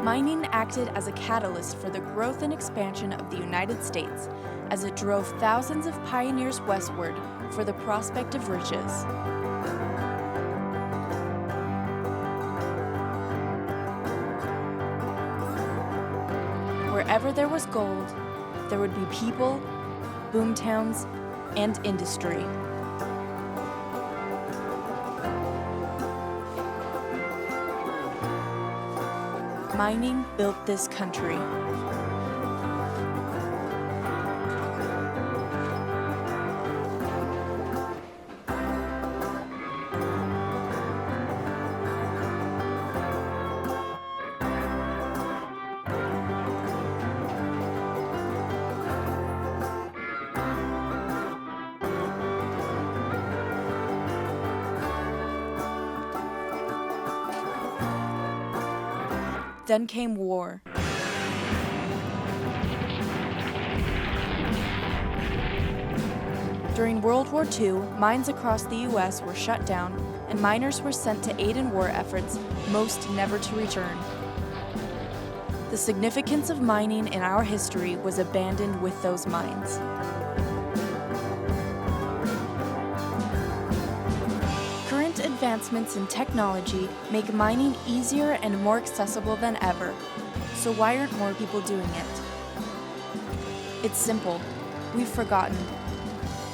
Mining acted as a catalyst for the growth and expansion of the United States as it drove thousands of pioneers westward for the prospect of riches. Wherever there was gold, there would be people, boomtowns, and industry. Mining built this country. Then came war. During World War II, mines across the U.S. were shut down, and miners were sent to aid in war efforts, most never to return. The significance of mining in our history was abandoned with those mines. Current advancements in technology make mining easier and more accessible than ever. So why aren't more people doing it? It's simple. We've forgotten.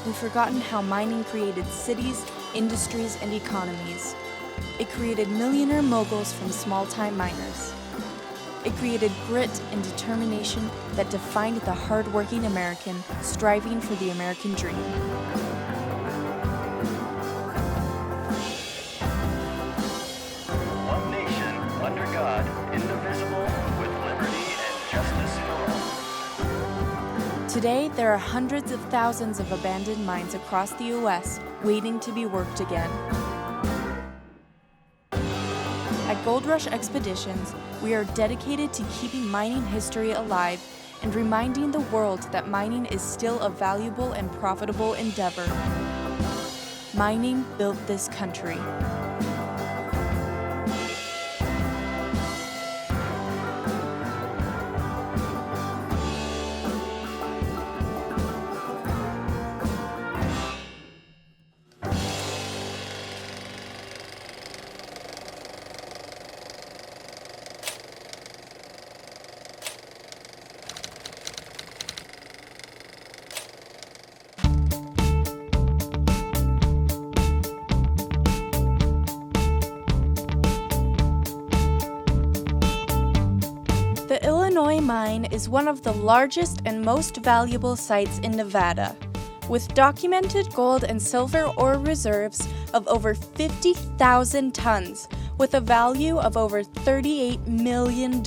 We've forgotten how mining created cities, industries, and economies. It created millionaire moguls from small-time miners. It created grit and determination that defined the hard-working American striving for the American dream. One nation, under God, indivisible, with liberty and justice for all. Today, there are hundreds of thousands of abandoned mines across the U.S. waiting to be worked again. At Gold Rush Expeditions, we are dedicated to keeping mining history alive and reminding the world that mining is still a valuable and profitable endeavor. Mining built this country. The Illinois mine is one of the largest and most valuable sites in Nevada, with documented gold and silver ore reserves of over 50,000 tons, with a value of over $38 million.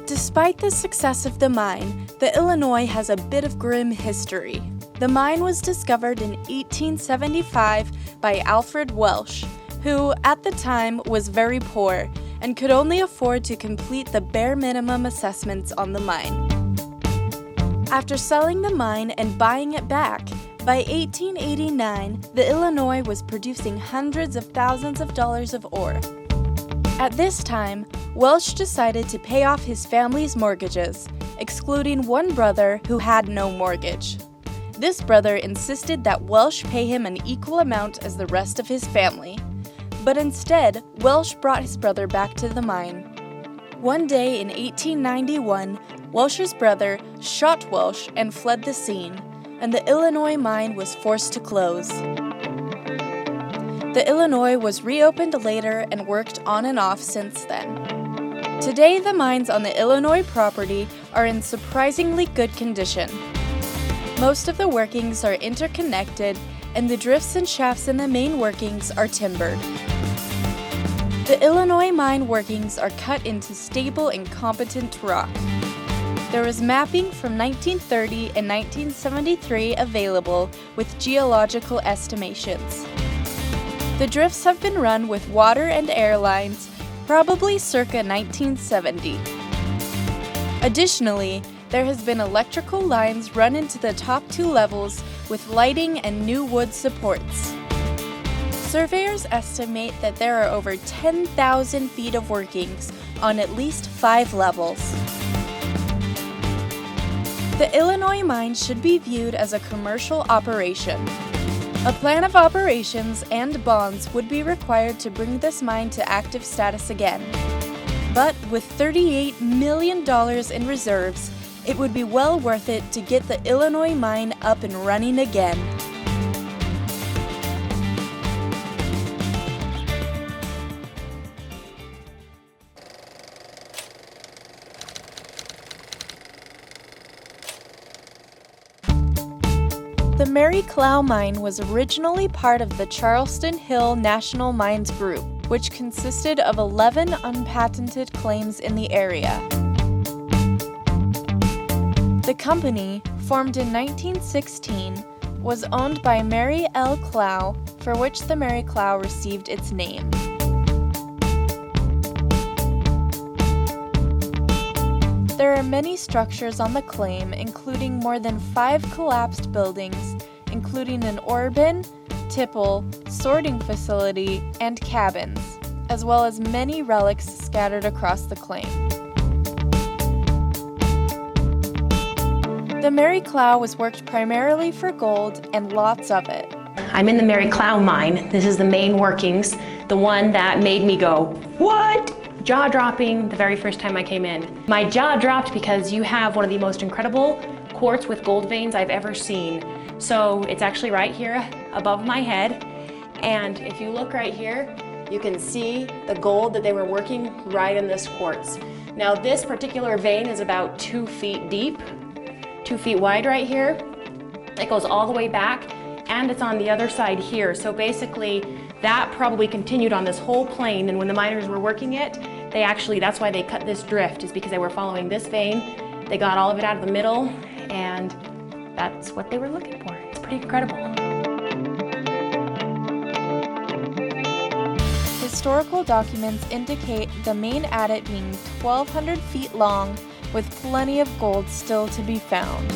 Despite the success of the mine, the Illinois has a bit of grim history. The mine was discovered in 1875 by Alfred Welsh, who at the time was very poor and could only afford to complete the bare minimum assessments on the mine. After selling the mine and buying it back, by 1889, the Illinois was producing hundreds of thousands of dollars of ore. At this time, Welsh decided to pay off his family's mortgages, excluding one brother who had no mortgage. This brother insisted that Welsh pay him an equal amount as the rest of his family. But instead, Welsh brought his brother back to the mine. One day in 1891, Welsh's brother shot Welsh and fled the scene, and the Illinois mine was forced to close. The Illinois was reopened later and worked on and off since then. Today, the mines on the Illinois property are in surprisingly good condition. Most of the workings are interconnected, and the drifts and shafts in the main workings are timbered. The Illinois mine workings are cut into stable and competent rock. There is mapping from 1930 and 1973 available with geological estimations. The drifts have been run with water and air lines, probably circa 1970. Additionally, there has been electrical lines run into the top two levels with lighting and new wood supports. Surveyors estimate that there are over 10,000 feet of workings on at least 5 levels. The Illinois mine should be viewed as a commercial operation. A plan of operations and bonds would be required to bring this mine to active status again. But with $38 million in reserves, it would be well worth it to get the Illinois mine up and running again. The Mary Clow mine was originally part of the Charleston Hill National Mines Group, which consisted of 11 unpatented claims in the area. The company, formed in 1916, was owned by Mary L. Clow, for which the Mary Clow received its name. There are many structures on the claim, including more than 5 collapsed buildings, including an ore bin, tipple, sorting facility, and cabins, as well as many relics scattered across the claim. The Mary Clow was worked primarily for gold and lots of it. I'm in the Mary Clow mine. This is the main workings, the one that made me go, what? Jaw-dropping the very first time I came in. My jaw dropped because you have one of the most incredible quartz with gold veins I've ever seen. So it's actually right here above my head. And if you look right here, you can see the gold that they were working right in this quartz. Now this particular vein is about 2 feet deep, 2 feet wide right here. It goes all the way back and it's on the other side here. So basically that probably continued on this whole plane, and when the miners were working it, that's why they cut this drift, is because they were following this vein. They got all of it out of the middle, and that's what they were looking for. It's pretty incredible. Historical documents indicate the main adit being 1,200 feet long, with plenty of gold still to be found.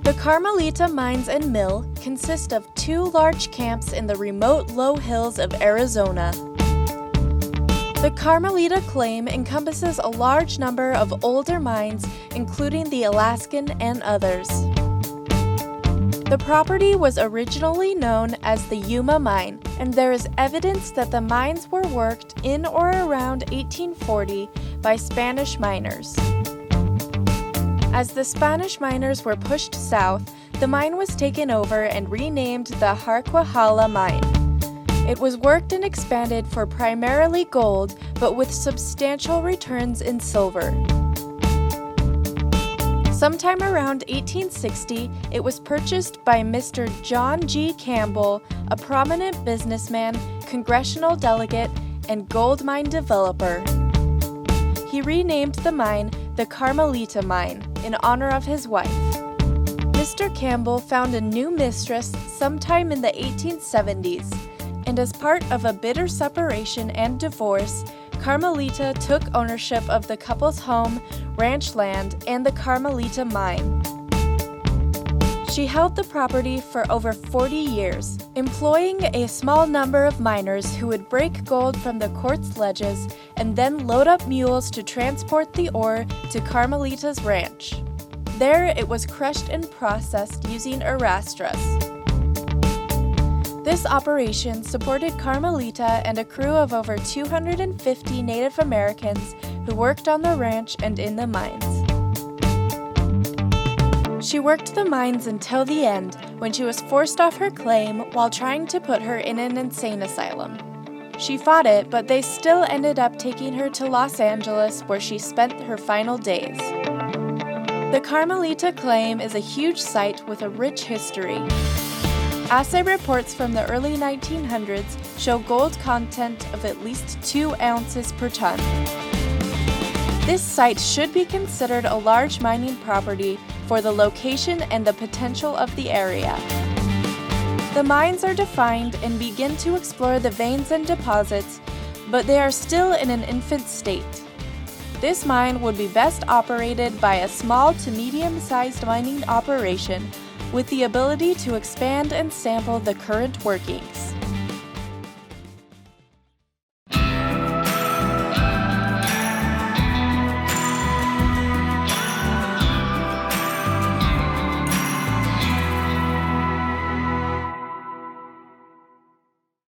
The Carmelita Mines and Mill consist of 2 large camps in the remote low hills of Arizona. The Carmelita claim encompasses a large number of older mines, including the Alaskan and others. The property was originally known as the Yuma Mine, and there is evidence that the mines were worked in or around 1840 by Spanish miners. As the Spanish miners were pushed south, the mine was taken over and renamed the Harquahala Mine. It was worked and expanded for primarily gold, but with substantial returns in silver. Sometime around 1860, it was purchased by Mr. John G. Campbell, a prominent businessman, congressional delegate, and gold mine developer. He renamed the mine the Carmelita Mine in honor of his wife. Mr. Campbell found a new mistress sometime in the 1870s, and as part of a bitter separation and divorce, Carmelita took ownership of the couple's home, ranch land, and the Carmelita Mine. She held the property for over 40 years, employing a small number of miners who would break gold from the quartz ledges and then load up mules to transport the ore to Carmelita's ranch. There, it was crushed and processed using arrastras. This operation supported Carmelita and a crew of over 250 Native Americans who worked on the ranch and in the mines. She worked the mines until the end, when she was forced off her claim while trying to put her in an insane asylum. She fought it, but they still ended up taking her to Los Angeles, where she spent her final days. The Carmelita claim is a huge site with a rich history. Assay reports from the early 1900s show gold content of at least 2 ounces per ton. This site should be considered a large mining property for the location and the potential of the area. The mines are defined and begin to explore the veins and deposits, but they are still in an infant state. This mine would be best operated by a small to medium-sized mining operation with the ability to expand and sample the current workings.